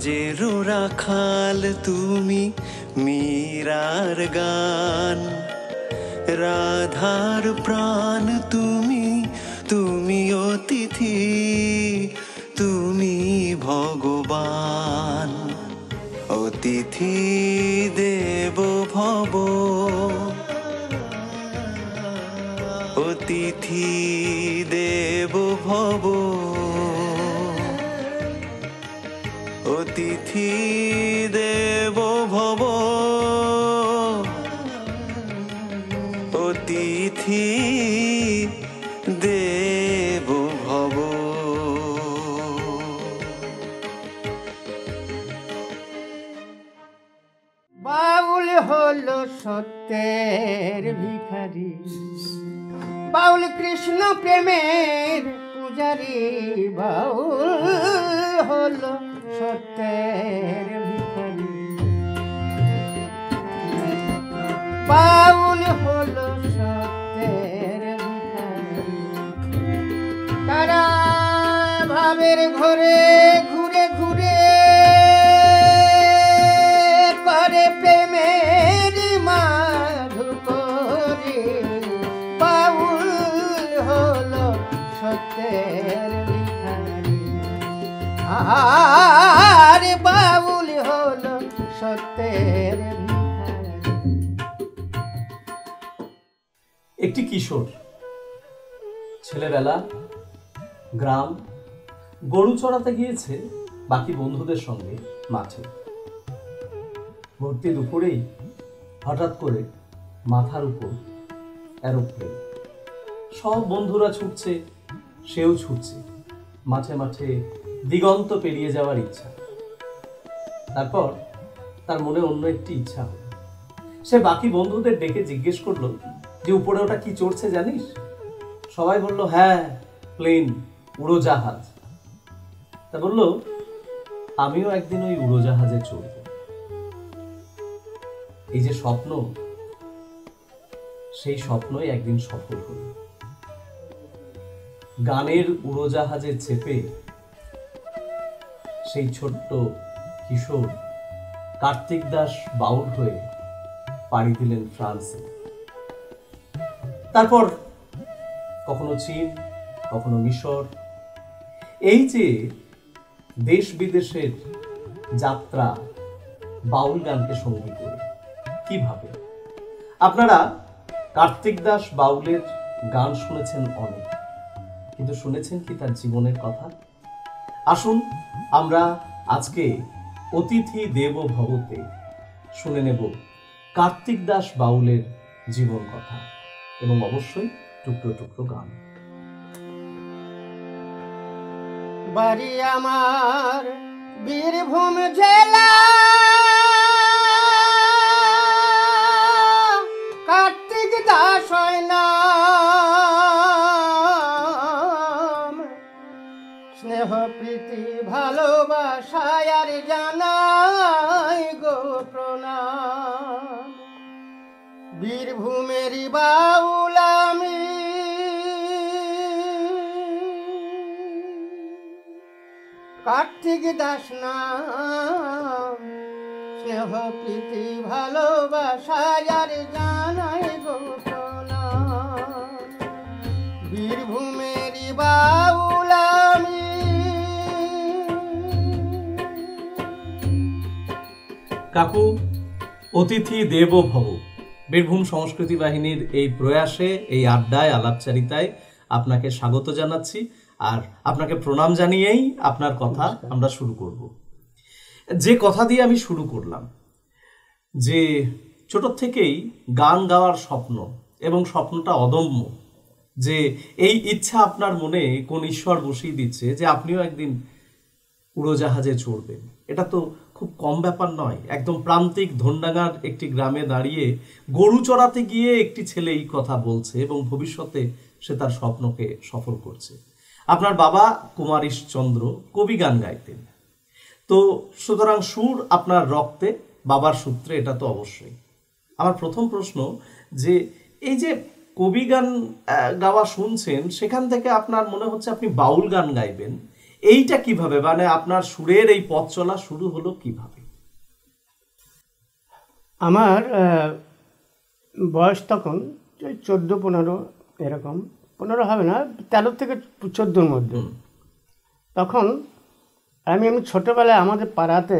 ব্রজেরও রাখাল তুমি, মীরার গান রাধার প্রাণ তুমি, তুমি অতিথি, তুমি ভগবান। অতিথি দেব ভব, অতিথি দেব ভব, অতিথি দেব ভব, অতিথি দেব ভব। বাউল হলো সত্যের ভিখারি, বাউল কৃষ্ণ প্রেমের পূজারি। বাউল হলো সত্যের ভিখারি, বাউল হলো সত্যের ভিখারি। তারা ভাবের ঘরে ঘুরে ঘুরে করে প্রেমের মাধুকরী। বাউল হলো সত্যের ভিখারি, আর বাউল হলো সত্যের ভিখারি। একটি কিশোর, ছেলেবেলা, গ্রাম, গরু চড়াতে গিয়েছে বাকি বন্ধুদের সঙ্গে মাঠে। ভর্তি দুপুরেই হঠাৎ করে মাথার উপর এরোপ্লেন। সব বন্ধুরা ছুটছে, সেও ছুটছে। মাঠে মাঠে দিগন্ত পেরিয়ে যাওয়ার ইচ্ছা। তারপর তার মনে অন্য একটি ইচ্ছা হলো। সে বাকি বন্ধুদের ডেকে জিজ্ঞেস করলো যে উপরে ওটা কি চড়ছে জানিস? সবাই বলল হ্যাঁ, প্লেন, উড়োজাহাজ। তা বলল আমিও একদিন ওই উড়োজাহাজে চড়ব। এই যে স্বপ্ন, সেই স্বপ্নই একদিন সফল হল। গানের উড়োজাহাজে চেপে সেই ছোট্ট কিশোর কার্তিক দাস বাউল হয়ে পাড়ি দিলেন ফ্রান্সে। তারপর কখনো চীন, কখনো মিশর। এই যে দেশ বিদেশের যাত্রা বাউল গানকে সঙ্গী করে। কিভাবে? আপনারা কার্তিক দাস বাউলের গান শুনেছেন অনেক, কিন্তু শুনেছেন কি তার জীবনের কথা? আসুন আমরা আজকে অতিথি দেব ভবতে শুনে নেব কার্তিক দাস বাউলের জীবন কথা এবং অবশ্যই টুকরো টুকরো গান। বাড়ি আমার বীরভূম জেলা, কার্তিক দাস হয় নাম। স্নেহ প্রীতি ভালোবাসায় আর জানাই গো প্রণাম। বীরভূমেরই বাউল আমি, কার্তিক দাস নাম। স্নেহ প্রীতি ভালোবাসায় আর জানাই গো প্রণাম। বীরভূমেরই বাউল আমি। কাকু, অতিথি দেব ভব বীরভূম সংস্কৃতি বাহিনীর এই প্রয়াসে, এই আড্ডায়, আলাপচারিতায় আপনাকে স্বাগত জানাচ্ছি। আর আপনাকে প্রণাম জানিয়েই আপনার কথা আমরা শুরু করব। যে কথা দিয়ে আমি শুরু করলাম, যে ছোট থেকেই গান গাওয়ার স্বপ্ন, এবং স্বপ্নটা অদম্য, যে এই ইচ্ছা আপনার মনে কোন ঈশ্বর বসিয়ে দিচ্ছে যে আপনিও একদিন উড়োজাহাজে চড়বেন। এটা তো খুব কম ব্যাপার নয়। একদম প্রান্তিক ধনডাঙ্গার একটি গ্রামে দাঁড়িয়ে গরু চড়াতে গিয়ে একটি ছেলে এই কথা বলছে এবং ভবিষ্যতে সে তার স্বপ্নকে সফল করছে। আপনার বাবা কুমার ঈশ্বরচন্দ্র কবি গান গাইতেন, তো সুতরাং সুর আপনার রক্তে, বাবার সূত্রে, এটা তো অবশ্যই। আমার প্রথম প্রশ্ন, যে এই যে কবি গান গাওয়া শুনছেন, সেখান থেকে আপনার মনে হচ্ছে আপনি বাউল গান গাইবেন, এইটা কিভাবে, মানে আপনার সুরের এই পথ চলা শুরু হলো কিভাবে? আমার বয়স তখন ওই 14-15 এরকম, 15 হবে না, 13 থেকে 14-র মধ্যে। তখন আমি ছোটোবেলায় আমাদের পাড়াতে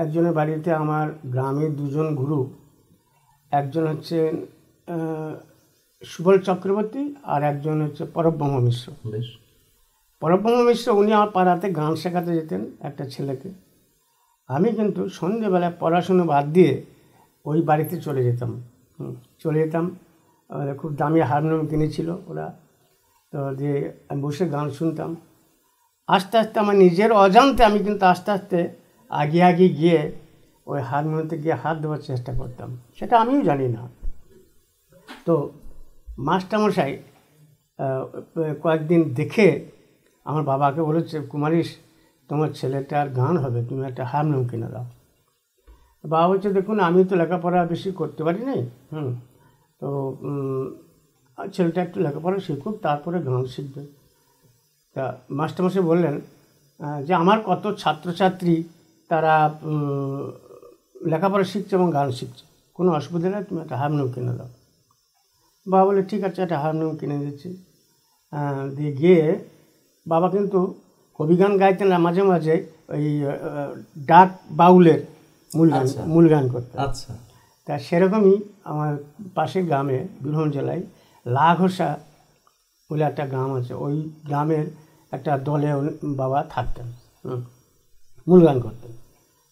একজনের বাড়িতে, আমার গ্রামের দুজন গুরু, একজন হচ্ছে সুবল চক্রবর্তী আর একজন হচ্ছে পরব্রহ্ম মিশ্র। বেশ। পরব্রহ্ম মিশ্র উনি আমার পাড়াতে গান শেখাতে যেতেন একটা ছেলেকে। আমি কিন্তু সন্ধেবেলায় পড়াশুনো বাদ দিয়ে ওই বাড়িতে চলে যেতাম। খুব দামি হারমোনিয়াম কিনেছিল ওরা, তো দিয়ে আমি বসে গান শুনতাম। আস্তে আস্তে আমার নিজের অজান্তে আমি কিন্তু আস্তে আস্তে আগে গিয়ে ওই হারমোনিয়ামতে গিয়ে হাত দেওয়ার চেষ্টা করতাম, সেটা আমিও জানি না। তো মাস্টারমশাই কয়েকদিন দেখে আমার বাবাকে বলেছে, কুমারিস, তোমার ছেলেটার গান হবে, তুমি একটা হারমোনিয়াম কিনে দাও। বাবা বলছে, দেখুন আমি তো লেখাপড়া বেশি করতে পারি নাই, তো ছেলেটা একটু লেখাপড়া শিখুক, তারপরে গান শিখবে। তা মাস্টারমশাই বললেন যে আমার কত ছাত্রছাত্রী তারা লেখাপড়া শিখছে এবং গান শিখছে, কোনো অসুবিধা নেই, তুমি একটা হারমোনিয়াম কিনে দাও। বাবা বলে, ঠিক আছে, একটা হারমোনিয়াম কিনে দিচ্ছি। দিয়ে গিয়ে বাবা কিন্তু কবিগান গাইতেন না, মাঝে মাঝে ওই ডাক বাউলের মূল গান করতেন। আচ্ছা। তা সেরকমই আমার পাশের গ্রামে, বীরভূম জেলায় লাঘোষা বলে একটা গ্রাম আছে, ওই গ্রামের একটা দলে বাবা থাকতেন, মূল গান করতেন।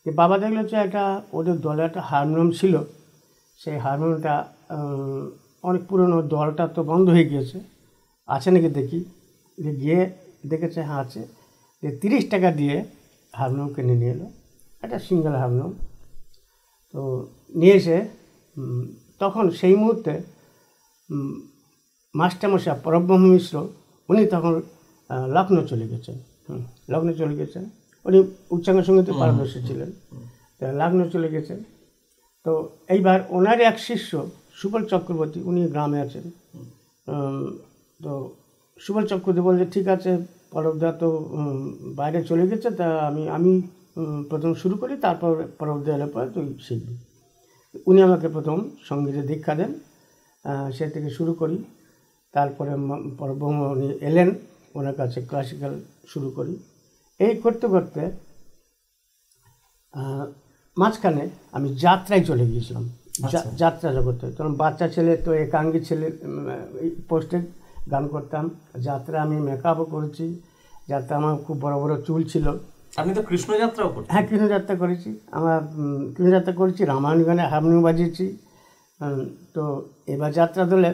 যে বাবা দেখলো যে একটা ওদের দলে একটা হারমোনিয়াম ছিল, সেই হারমোনিয়ামটা অনেক পুরনো, দলটা তো বন্ধ হয়ে গিয়েছে, আছে নাকি দেখি। যে গিয়ে দেখেছে হ্যাঁ আছে, যে 30 টাকা দিয়ে হারমোনিয়াম কিনে নিয়ে এলো, একটা সিঙ্গেল হারমোনিয়াম। তো নিয়ে এসে তখন সেই মুহূর্তে মাস্টারমশাই পরব্রহ্ম মিশ্র উনি তখন লখনৌ চলে গেছেন। উনি উচ্চাঙ্গ সঙ্গীতে পারদর্শী ছিলেন, লখনৌ চলে গেছেন। তো এইবার ওনার এক শিষ্য সুবল চক্রবর্তী, উনি গ্রামে আছেন। তো সুবল চক্রবর্তী বলছে, ঠিক আছে, পরবদা তো বাইরে চলে গেছে, তা আমি প্রথম শুরু করি, তারপর পরবদা এলে পরে তুই শিখবি। উনি আমাকে প্রথম সঙ্গীতে দীক্ষা দেন, সে থেকে শুরু করি। তারপরে পরব্রহ্ম উনি এলেন, ওনার কাছে ক্লাসিক্যাল শুরু করি। এই করতে করতে মাঝখানে আমি যাত্রায় চলে গিয়েছিলাম, যাত্রা জগতে। তখন বাচ্চা ছেলে তো, একাঙ্গী ছেলে পোস্টে গান করতাম। যাত্রা আমি মেকআপও করেছি, যাত্রা আমার খুব বড় বড় চুল ছিল। আপনি তো কৃষ্ণযাত্রাও করতেন? হ্যাঁ, কৃষ্ণযাত্রা করেছি, আমার কৃষ্ণযাত্রা করেছি, রামায়ণ গানে হারমোনিয়াম বাজিয়েছি। তো এবার যাত্রা দলে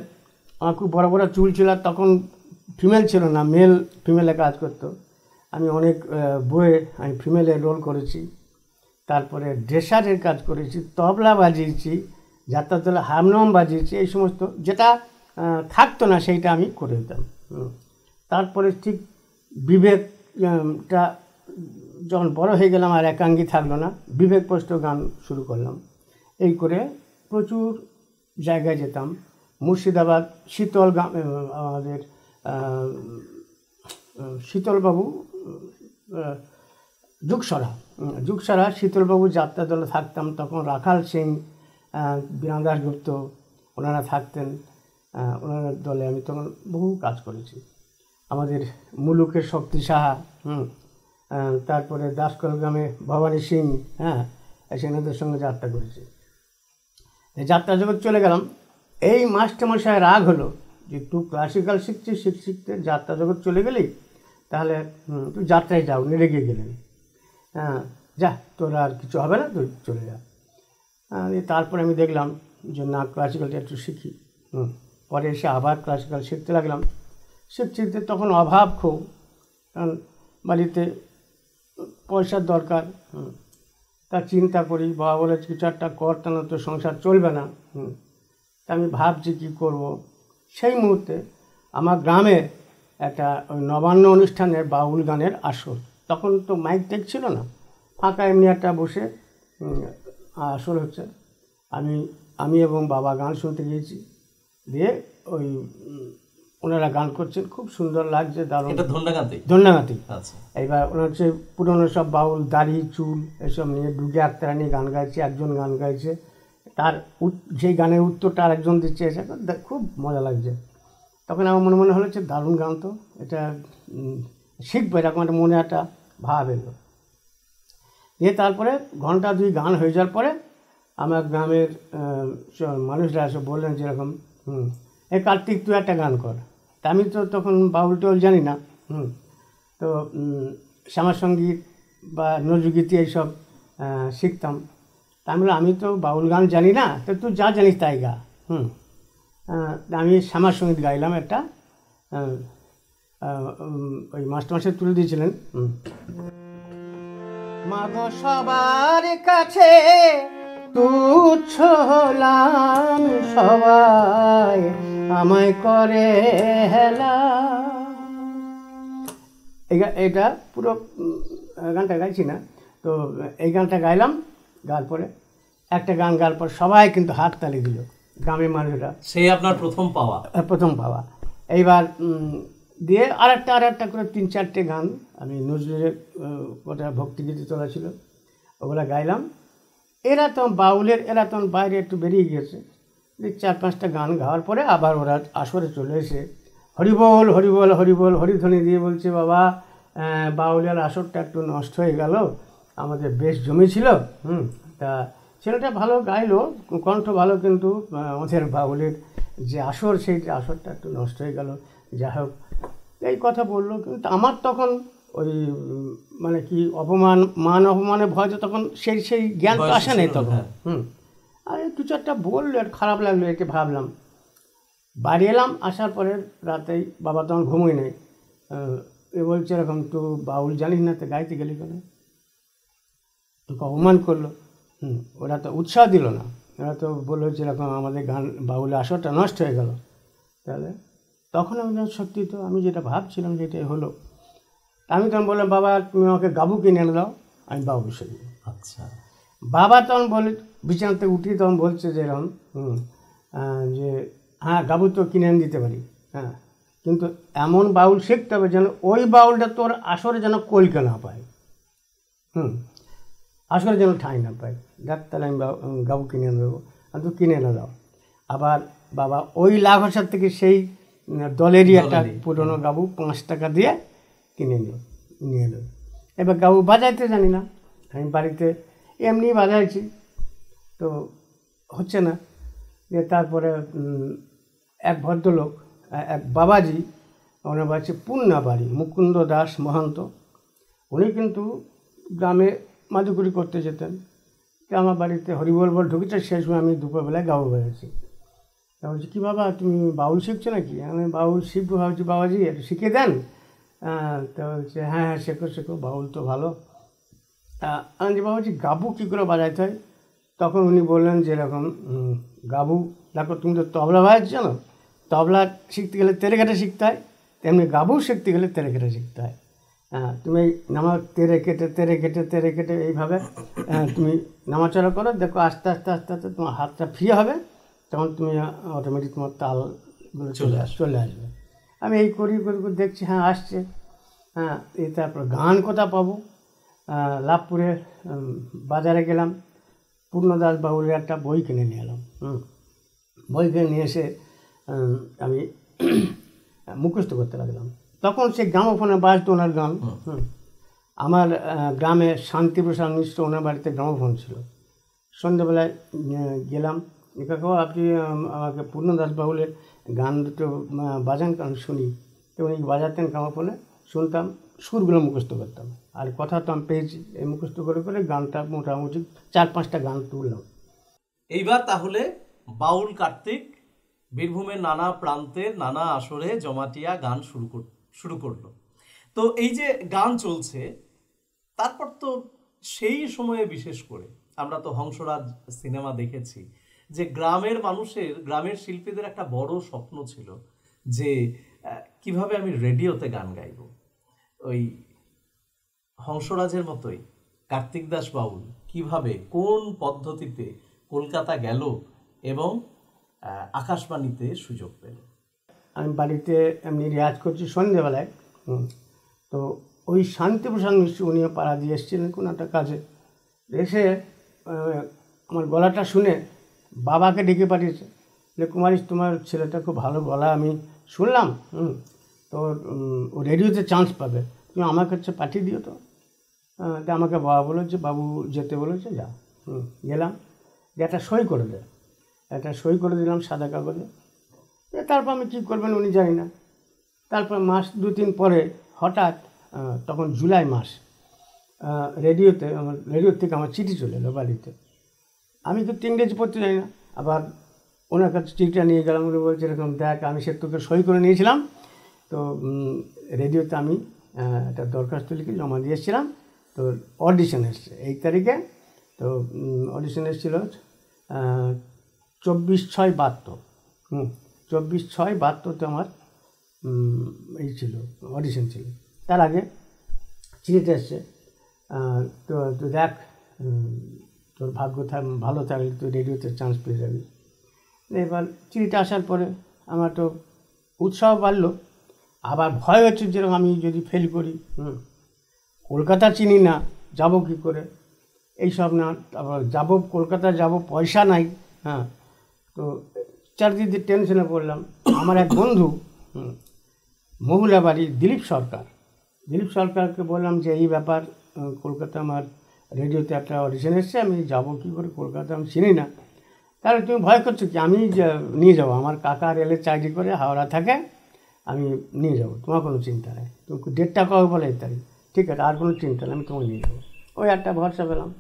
আমার খুব বড় বড় চুল ছিল, তখন ফিমেল ছিল না, ফিমেলে কাজ করতো। আমি অনেক বইয়ে আমি ফিমেলের রোল করেছি। তারপরে ড্রেসারের কাজ করেছি, তবলা বাজিয়েছি, যাত্রা দলে হারমোনিয়াম বাজিয়েছি, এই সমস্ত যেটা থাকতো না সেইটা আমি করে দিতাম। তারপরে ঠিক বিবেকটা যখন বড় হয়ে গেলাম, আর একাঙ্গী থাকলো না, বিবেক পোস্ট গান শুরু করলাম। এই করে প্রচুর জায়গায় যেতাম। মুর্শিদাবাদ শীতল আমাদের শীতলবাবু যুগসরা শীতলবাবু যাত্রা দলে থাকতাম। তখন রাখাল সিং, বীণা দাশগুপ্ত ওনারা থাকতেন, ওনার দলে আমি তখন বহু কাজ করেছি। আমাদের মুলুকের শক্তি সাহা, তারপরে দাসকল গ্রামে ভবানী সিং, সেনাদের সঙ্গে যাত্রা করেছি। যাত্রা জগৎ চলে গেলাম। এই মাস্টারমশাই রাগ হলো যে তুই ক্লাসিক্যাল শিখছিস, শিখতে যাত্রা জগৎ চলে গেলি, তাহলে তুই যাত্রায় যাও, রেগে গেলেন। যা, তোর আর কিছু হবে না, তুই চলে যা। তারপরে আমি দেখলাম যে না, ক্লাসিক্যালটা একটু শিখি। পরে এসে আবার ক্লাসিক্যাল শিখতে লাগলাম। শিখতে তখন অভাব খুব, কারণ বাড়িতে পয়সার দরকার। তা চিন্তা করি, বাবা বলে কিছু একটা কর, তা না তো সংসার চলবে না। তা আমি ভাবছি কী করব। সেই মুহূর্তে আমার গ্রামে একটা ওই নবান্ন অনুষ্ঠানের বাউল গানের আসর, তখন তো মাইক টেক ছিল না, ফাঁকা এমনি একটা বসে আসর হচ্ছে। আমি এবং বাবা গান শুনতে গিয়েছি। দিয়ে ওই ওনারা গান করছেন, খুব সুন্দর লাগছে, দারুণ। এটা ধন্যগাতে। ধন্যবাদ। আচ্ছা, এইবার ওনার হচ্ছে পুরনো সব বাউল, দাড়ি চুল এসব নিয়ে ডুগে আক্তারা নিয়ে গান গাইছে, একজন গান গাইছে, তার সেই গানের উত্তরটা আরেকজন দিচ্ছে, এসে খুব মজা লাগছে। তখন আমার মনে মনে হলো যে দারুণ গান তো, এটা শিখবো, এরকম একটা মনে একটা ভাব এলো। দিয়ে তারপরে ঘন্টা 2 গান হয়ে যাওয়ার পরে আমার গ্রামের মানুষরা এসে বললেন যেরকম, এই কার্তিক তুই একটা গান কর। তা আমি তো তখন বাউল টাউল জানি না, তো শ্যামাসঙ্গীত বা নজরুলগীতি এইসব শিখতাম। তা আমি তো বাউল গান জানি না, তো তুই যা জানিস তাই গা। আমি শ্যামাসঙ্গীত গাইলাম একটা, ওই মাস্টারমশাই তুলে দিয়েছিলেন। মাগো সবার কাছে তুচ্ছ হলাম, সবাই আমায় করে হেলা। এটা পুরো গানটা গাইছি না, তো এই গানটা গাইলাম। গাওয়ার পরে একটা গান গাওয়ার পর সবাই কিন্তু হাত তালি দিল, গ্রামের মানুষরা। সেই আপনার প্রথম পাওয়া। এইবার দিয়ে আর একটা করে 3-4টে গান আমি নজরুলের কটা ভক্তিগীতি তোলা ছিল, ওগুলো গাইলাম। এরা তখন বাউলের, এরা তখন বাইরে একটু বেরিয়ে গিয়েছে। 4-5টা গান গাওয়ার পরে আবার ওরা আসরে চলে এসে হরিবল হরিবল হরিবল হরিধ্বনি দিয়ে বলছে, বাবা বাউলের আসরটা একটু নষ্ট হয়ে গেল, আমাদের বেশ জমেছিল। তা ছেলেটা ভালো গাইলো, কণ্ঠ ভালো, কিন্তু আমাদের বাউলের যে আসর, সেই আসরটা একটু নষ্ট হয়ে গেল। যাই হোক, এই কথা বললো। কিন্তু আমার তখন ওই মানে কি অপমানের ভয়, তো তখন সেই জ্ঞান তো আসে নাই তখন। আর 2-4টা বললো, আর খারাপ লাগলো, একে ভাবলাম। বাড়ি এলাম, আসার পরে রাতেই বাবা তখন ঘুমোই নেই, এ বলছে এরকম, তো বাউল জানিস না, তো গাইতে গেলি কেন? তোকে অপমান করলো। ওরা তো উৎসাহ দিল না, ওরা তো বললো যেরকম আমাদের গান বাউলের আসরটা নষ্ট হয়ে গেল। তাহলে তখন আমি সত্যি তো আমি যেটা ভাবছিলাম সেটাই হলো। আমি তখন বললাম, বাবা তুমি আমাকে গাবু কিনে এনে দাও, আমি বাবু শিখব। আচ্ছা। বাবা তখন বলে, বিছানা থেকে উঠি তখন বলছে যে এরকম, যে হ্যাঁ গাবু তো কিনে এনে দিতে পারি, হ্যাঁ, কিন্তু এমন বাউল শিখতে হবে যেন ওই বাউলটা তোর আসরে যেন কলকে না পায়, আসরে যেন ঠাঁই না পায়। দেখ তাহলে আমি গাবু কিনে এনে দেবো, আমি তো কিনে এনে দাও। আবার বাবা ওই লাঘসার থেকে সেই দলেরই একটা পুরনো গাবু 5 টাকা দিয়ে কিনে নিয়ে এলো। এবার গাবু বাজাইতে জানি না, আমি বাড়িতে এমনি বাজাইছি, তো হচ্ছে না। তারপরে এক ভদ্রলোক, এক বাবাজি, ওনার বাড়ি পুন্না বাড়ি, মুকুন্দ দাস মহান্ত, উনি কিন্তু গ্রামে মাদুকুরি করতে যেতেন। তো আমার বাড়িতে হরিবল বল ঢুকেছে, সেই সময় আমি দুপুরবেলায় গাবু বাজাচ্ছি। তা বলছি, কী বাবা তুমি বাউল শিখছো নাকি? আমি বাউল শিখবো ভাবছি, বাবাজি একটু শিখিয়ে দেন। তো বলছে, হ্যাঁ হ্যাঁ শেখো, বাউল তো ভালো। আমি যে বাবাজি গাবু কী করে বাজাইতে হয়? তখন উনি বললেন যে এরকম, গাবু দেখো, তুমি তো তবলা বাজাচ্ছ জানো, তবলা শিখতে গেলে তেরে কেটে শিখতে হয়, তেমনি গাবু শিখতে গেলে তেরে কেটে শিখতে হয়। তুমি নামা তেরে কেটে এইভাবে তুমি নামাচড়া করো, দেখো আস্তে আস্তে তোমার হাতটা ফ্রি হবে, তখন তুমি অটোমেটিক তোমার তালগুলো চলে আসবে। আমি এই করি দেখছি, হ্যাঁ আসছে। এই তারপর গান কোথা পাবো? লাভপুরে বাজারে গেলাম, পূর্ণদাস বাবুর একটা বই কিনে নিয়ে এলাম। বই কিনে নিয়ে এসে আমি মুখস্থ করতে লাগলাম। তখন সে গ্রামোফোনে বাজতো ওনার গান। আমার গ্রামে শান্তিপ্রসাদ মিশ্র, ওনার বাড়িতে গ্রামোফোন ছিল। সন্ধ্যেবেলায় গেলাম, কাকু আপনি আমাকে পূর্ণদাস বাউলের গান দুটো বাজান, কারণ শুনি। তো উনি বাজাতেন গ্রামোফোনে, শুনতাম, সুরগুলো মুখস্থ করতাম, আর কথা তো আমি পেয়েছি। এই মুখস্থ করে গানটা মোটামুটি 4-5টা গান তুললাম। এইবার তাহলে বাউল কার্তিক বীরভূমের নানা প্রান্তের নানা আসরে জমাটিয়া গান শুরু করলো। তো এই যে গান চলছে, তারপর তো সেই সময়ে বিশেষ করে আমরা তো হংসরাজ সিনেমা দেখেছি, যে গ্রামের মানুষের, গ্রামের শিল্পীদের একটা বড় স্বপ্ন ছিল যে কিভাবে আমি রেডিওতে গান গাইব। ওই হংসরাজের মতোই কার্তিক দাস বাউল কিভাবে, কোন পদ্ধতিতে কলকাতা গেল এবং আকাশবাণীতে সুযোগ পেল? আমি বাড়িতে এমনি রেয়াজ করছি সন্ধ্যেবেলায়। তো ওই শান্তিপ্রসাদ মিশ্র উনিও পাড়া দিয়ে এসেছিলেন কোনো একটা কাজে, এসে আমার গলাটা শুনে বাবাকে ডেকে পাঠিয়েছে যে কুমারী তোমার ছেলেটা খুব ভালো গলা আমি শুনলাম, তো ও রেডিওতে চান্স পাবে, তুমি আমার কাছে পাঠিয়ে দিও। তো আমাকে বাবা বলেছে, বাবু যেতে বলেছে, যা। গেলাম, যে একটা সই করে দেয়, একটা সই করে দিলাম সাদা কাগজে। তারপর আমি কী করবেন উনি জানি না। তারপর মাস 2-3 পরে হঠাৎ, তখন জুলাই মাস, রেডিওর থেকে আমার চিঠি চলে এলো বাড়িতে। আমি তো ইংরেজি পড়তে জানি না, আবার ওনার কাছে চিঠিটা নিয়ে গেলাম। উনি বলছে এরকম দেখ, আমি সে তোকে সই করে নিয়েছিলাম, তো রেডিওতে আমি একটা দরখাস্ত লিখে জমা দিয়ে এসেছিলাম, তো অডিশন এসছে এই তারিখে। তো অডিশন এসেছিলো 24/6/72। 24/6/72 আমার এই ছিল, অডিশন ছিল। তার আগে চিঠিটা এসছে, তো দেখ তোর ভাগ্য ভালো থাকলে তুই রেডিওতে চান্স পেয়ে যাবি। এবার চিঠিটা আসার পরে আমার তো উৎসাহ বাড়লো, আবার ভয় হচ্ছে যেরকম আমি যদি ফেল করি, কলকাতা চিনি না, যাব কী করে, এইসব না। তারপর যাবো কলকাতা, যাব পয়সা নাই, তো চারদিকে টেনশনে পড়লাম। আমার এক বন্ধু মহুলা বাড়ি দিলীপ সরকারকে বললাম যে এই ব্যাপার, কলকাতা আমার রেডিওতে একটা অডিশন এসছে, আমি যাব কী করে, কলকাতা আমি চিনি না। তাহলে তুমি ভয় করছো কি, আমি নিয়ে যাবো, আমার কাকা রেলের চাকরি করে হাওড়া থাকে, আমি নিয়ে যাবো, তোমার কোনো চিন্তা নেই। তুমি ডেটটা কবে বলে এই তারিখ, ঠিক আছে, আর কোনো চিন্তা নেই, আমি তোমাকে নিয়ে যাবো। ওই একটা ভরসা পেলাম।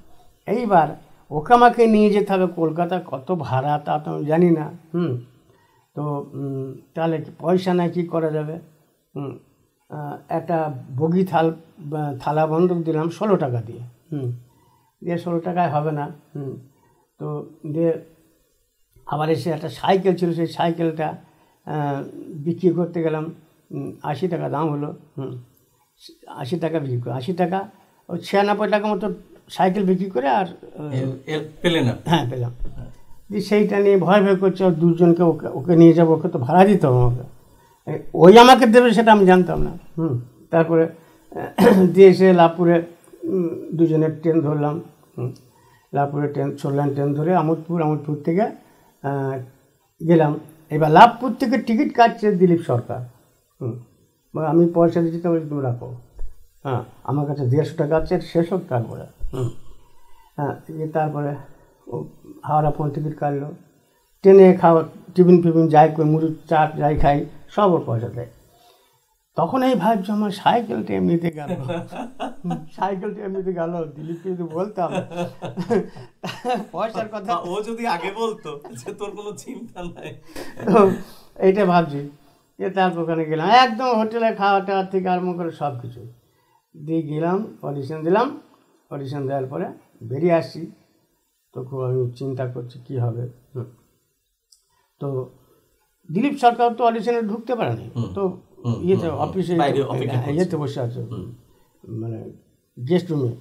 এইবার ওকে আমাকে নিয়ে যেতে হবে কলকাতা, কত ভাড়া তা তো আমি জানি না। তো তাহলে পয়সা নাই, কী করা যাবে। একটা বগি থালা বন্ধক দিলাম 16 টাকা দিয়ে। দিয়ে 16 টাকায় হবে না। তো দিয়ে আবার এসে একটা সাইকেল ছিল, সেই সাইকেলটা বিক্রি করতে গেলাম, 80 টাকা দাম হলো। 80 টাকা বিক্রি করে, 80 টাকা, ওই 96 টাকা মতো সাইকেল বিক্রি করে। আর পেলেন? হ্যাঁ, পেলাম। দিয়ে সেইটা নিয়ে ভয় করছে, আর দুজনকে ওকে নিয়ে যাবো, ওকে তো ভাড়া দিতে হবে আমাকে, ওই আমাকে দেবে সেটা আমি জানতাম না। তারপরে দিয়ে এসে লাভপুরে দুজনের ট্রেন ধরলাম। লাভপুরে ট্রেন ধরে আমোদপুর থেকে গেলাম। এবার লাভপুর থেকে টিকিট কাটছে দিলীপ সরকার। আমি পয়সা দিচ্ছি, তো তুমি রাখো। আমার কাছে 150 টাকা আছে, শেষ হোক তারপরে। তারপরে ও হাওড়া ফোন টিকিট কাটলো। ট্রেনে খাওয়া টিফিন যাই করে, মুড়ি চাট যাই খাই, সব ওর পয়সা দেয়। তখন এই ভাবছি আমার সাইকেলটা এমনিতে গেল, দিলীপকে যদি বলতাম পয়সার কথা, ও যদি আগে বলতো যে তোর কোনো চিন্তা নাই। তো এইটা ভাবছি। তারপর ওখানে গেলাম, একদম হোটেলে খাওয়া টাওয়ার থেকে আরম্ভ করে সব কিছু দিয়ে গেলাম, অডিশন দিলাম। অডিশন দেওয়ার পরে বেরিয়ে আসছি, তো খুব আমি চিন্তা করছি কী হবে। তো দিলীপ সরকার তো অডিশনে ঢুকতে পারেনি, তো ইয়েতে অফিসে ইয়েতে বসে আছে, মানে গেস্ট রুমে।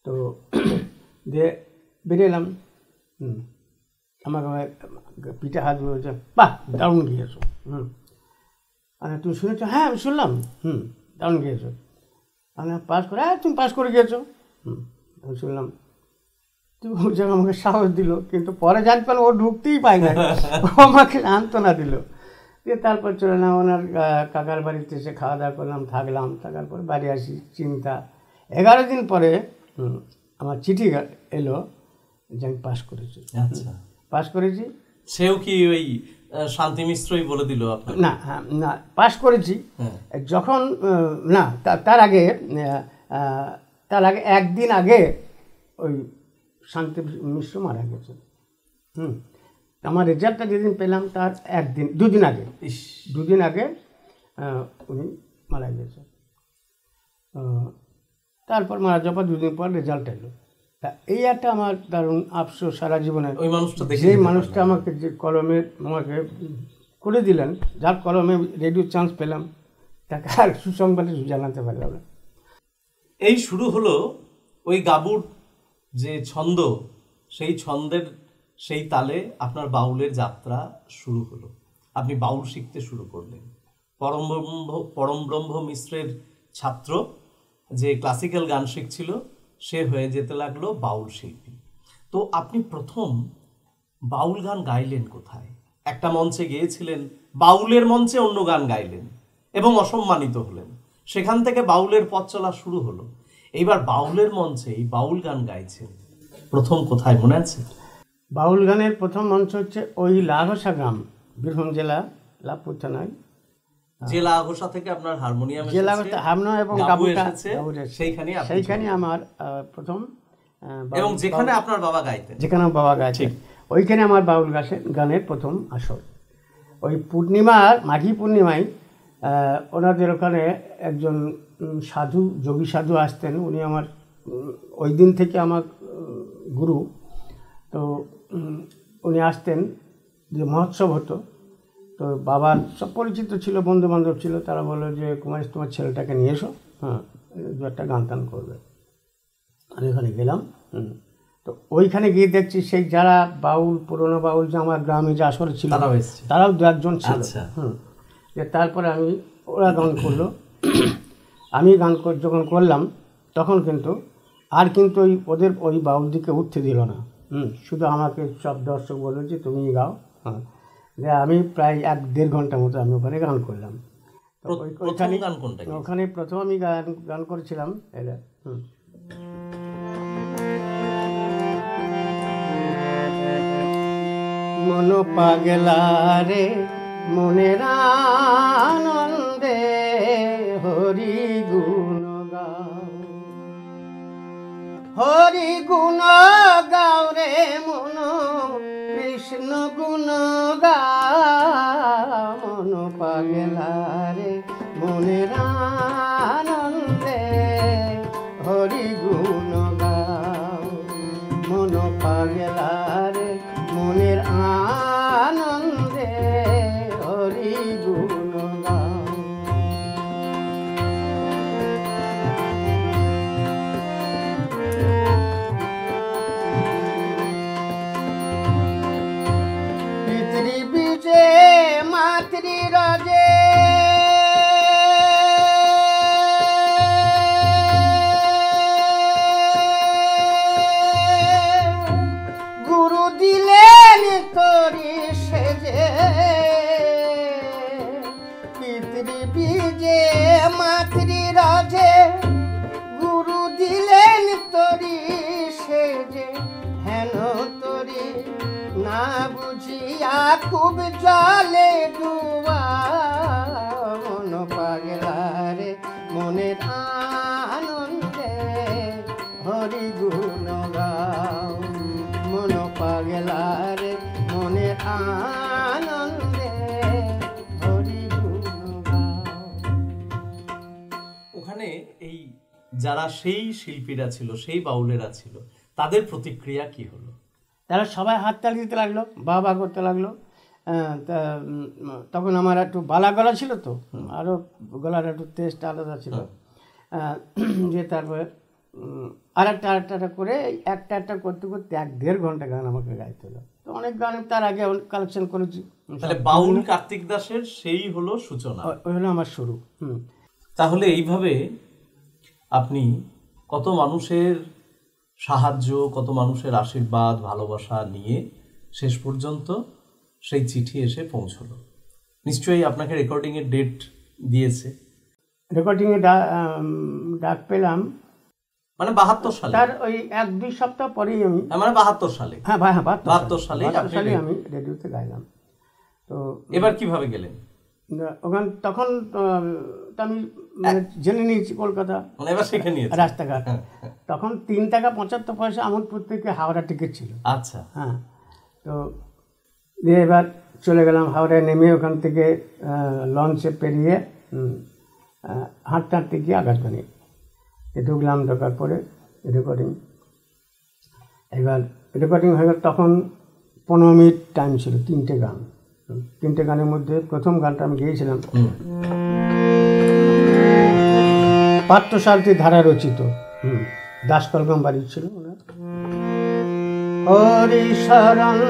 তো দিয়ে বেরিয়ে এলাম। আমাকে পিঠে হাত বলেছে, বাহ দারুণ গিয়েছো। তুমি শুনেছো? হ্যাঁ আমি শুনলাম। দারুণ গিয়েছো। আমি পাস করে, তুমি পাস করে গিয়েছো। আমি শুনলাম। তুমি আমাকে সাহস দিল, কিন্তু পরে জানতে পারলাম ও ঢুকতেই পায় না, ও আমাকে সান্ত্বনা দিল। দিয়ে তারপর চলে এলাম ওনার কাকার বাড়িতে, এসে খাওয়া দাওয়া করলাম, থাকার পরে বাড়ি আসি। চিন্তা 11 দিন পরে আমার চিঠি এলো যে আমি পাস করেছি। আচ্ছা, পাস করেছি। সেও কি ওই শান্তি মিশ্রই বলে দিল আপনাকে? না, পাস করেছি। যখন না, তার আগে একদিন আগে ওই শান্তি মিশ্র মারা গেছে। আমার রেজাল্টটা যেদিন পেলাম তার দুদিন আগে উনি মারা গেছে। তারপর মারা যাওয়ার পর 2 দিন পর রেজাল্ট এলো। তা এই একটা আমার দারুণ আফসোস সারা জীবনে। ওই মানুষটা, যে মানুষটা আমাকে যে কলমে আমাকে করে দিলেন, যার কলমে রেডিও চান্স পেলাম, তাকে আর সুসংবাদে জানাতে পারলাম না। এই শুরু হলো ওই গাবুর যে ছন্দ, সেই ছন্দের সেই তালে আপনার বাউলের যাত্রা শুরু হলো। আপনি বাউল শিখতে শুরু করলেন। পরমব্রহ্ম মিশ্রের ছাত্র যে ক্লাসিক্যাল গান শিখছিল সে হয়ে যেতে লাগলো বাউল শিল্পী। তো আপনি প্রথম বাউল গান গাইলেন কোথায়? একটা মঞ্চে গিয়েছিলেন, বাউলের মঞ্চে অন্য গান গাইলেন এবং অসম্মানিত হলেন। সেখান থেকে বাউলের পথ চলা শুরু হলো। এইবার বাউলের মঞ্চেই বাউল গান গাইছেন প্রথম কোথায় মনে আছে? বাউল গানের প্রথম মঞ্চ হচ্ছে ওই লাঘসা গ্রাম, বীরভূম জেলা লাভপুর থানায়। জেলা আগোসা থেকে আপনার হারমোনিয়াম জেলা এসেছে, হারমোনিয়াম এবং গাবু গাবুটা এসেছে, সেইখানে আপনি সেইখানে আমার প্রথম এবং যেখানে আপনার বাবা গাইতেন। যেখানে আমার বাবা গাইতেন ওইখানে আমার বাউল গানের প্রথম আসর। ওই পূর্ণিমার মাঘী পূর্ণিমায় ওনাদের ওখানে একজন সাধু, যোগী সাধু আসতেন। উনি আমার ওই দিন থেকে আমার গুরু। তো উনি আসতেন, যে মহোৎসব হতো, তো বাবার সব পরিচিত ছিল, বন্ধু বান্ধব ছিল। তারা বললো যে কুমার তোমার ছেলেটাকে নিয়ে এসো, হ্যাঁ, দু একটা গান টান করবে। আমি ওখানে গেলাম। তো ওইখানে গিয়ে দেখছি সেই যারা বাউল, পুরোনো বাউল যে আমার গ্রামে যে আসরে ছিল তারাও দু একজন ছিল। যে তারপরে ওরা গান করলো, আমি গান যখন করলাম তখন কিন্তু ওদের ওই বাউল দিকে উঠতে দিল না। শুধু আমাকে সব দর্শক বললো যে তুমি গাও। হ্যাঁ, আমি প্রায় 1-1.5 ঘন্টা মতো আমি ওখানে গান করলাম। ওখানে প্রথম আমি গান করেছিলাম এটা। মন পাগলা রে মনের আনন্দে হরি গুণ গাও, হরি গুণ গাও রে মন কৃষ্ণ গুণ গাও। মন পাগলা রে মনের আনন্দে হরি গুণ গাও। মন পাগলা রে মনের আনন্দে হরি গুণ গাও। পিতৃ বীজে মাতৃ রাজে গুরু দিলেন তোরি সেজে। পিতৃ বীজে মাতৃ রাজে গুরু দিলেন তোরি সেজে। হেন তোরি না বুঝিয়া খুব জলে ডুবা। মন পাগলা রে মনের আনন্দে হরি গুণ গাও। মন পাগলা রে মনের আনন্দে হরি গুণ গাও। ওখানে এই যারা সেই শিল্পীরা ছিল, সেই বাউলেরা ছিল, তাদের প্রতিক্রিয়া কি হলো? তারা সবাই হাততালি দিতে লাগলো, বাবা করতে লাগলো। তখন আমার একটু বালা গলা ছিল, তো আরও গলার একটু টেস্ট আলাদা ছিল। যে তারপরে আরেকটা করে একটা করতে করতে 1-1.5 ঘন্টা গান আমাকে গাইতে হলো। তো অনেক গান তার আগে কালেকশন করেছি। তাহলে বাউল কার্তিক দাসের সেই হলো সূচনা, ওই হলো আমার শুরু। তাহলে এইভাবে আপনি কত মানুষের সাহায্য, কত মানুষের আশীর্বাদ, ভালোবাসা নিয়ে শেষ পর্যন্ত সেই চিঠি এসে পৌঁছলো। নিশ্চয়ই আপনাকে রেকর্ডিংয়ের ডেট দিয়েছে। রেকর্ডিংয়ে ডাক পেলাম মানে 72 সালে, তার ওই 1-2 সপ্তাহ পরেই আমি, মানে 72 সালে। হ্যাঁ ভাই, হ্যাঁ 72 সালে আমি রেডিওতে গাইলাম। তো এবার কিভাবে গেলেন ওখান? তখন আমি মানে জেনে নিয়েছি কলকাতা, মানে এবার শিখে নিয়েছি রাস্তাঘাট। তখন 3 টাকা 75 পয়সা আমোদপুর থেকে হাওড়া টিকিট ছিল। আচ্ছা, হ্যাঁ। তো দিয়ে এবার চলে গেলাম হাওড়ায়, নেমে ওখান থেকে লঞ্চে পেরিয়ে হাঁটতে হাঁটতে গিয়ে আকাশবাণী ঢুকলাম। ঢোকার পরে এবার রেকর্ডিং হয়ে গেল। তখন 15 মিনিট টাইম ছিল, 3টে গান। 3টে গানের মধ্যে প্রথম গানটা আমি গেয়েছিলাম পার্থসারথী ধারা রচিত। দাস কলগম বাড়ি ছিল ওনার। হরি শরণ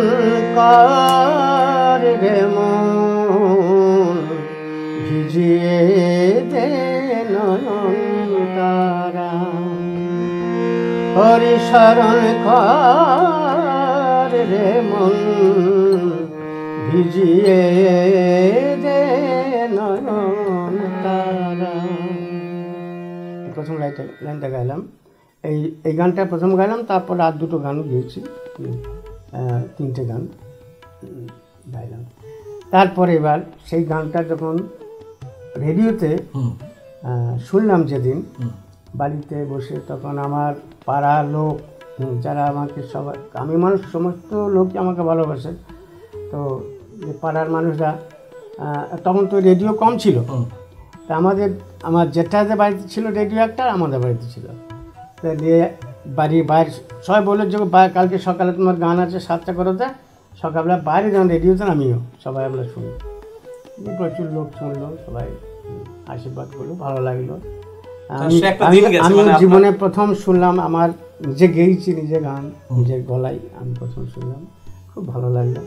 কর রে মন, ভিজিয়ে দে নয়ন তারা। হরি শরণ কর রে মন, ভিজিয়ে দে নয়ন তারা। প্রথম লাইনটা গাইলাম, এই গানটা প্রথম গাইলাম, তারপর আর দুটো গান গিয়েছি, 3টে গান গাইলাম। তারপরে এবার সেই গানটা যখন রেডিওতে শুনলাম যেদিন বাড়িতে বসে, তখন আমার পাড়ার লোক যারা আমাকে সবাই, আমি মানুষ সমস্ত লোকই আমাকে ভালোবাসে, তো যে পাড়ার মানুষরা, তখন তো রেডিও কম ছিল, তা আমার জেঠাদের বাড়িতে ছিল রেডিও একটা, আমাদের বাড়িতে ছিল। তা দিয়ে বাড়ির বাইরে সবাই বললো যে কালকে সকালে তোমার গান আছে 7টা করোতে, সকালবেলা বাইরে যখন রেডিওতে আমিও সবাই আমরা শুনি, প্রচুর লোক শুনলো, সবাই আশীর্বাদ করলো, ভালো লাগলো। আমি জীবনে প্রথম শুনলাম, আমার নিজে গেয়েছি, নিজে গান নিজের গলায় আমি প্রথম শুনলাম, খুব ভালো লাগলো।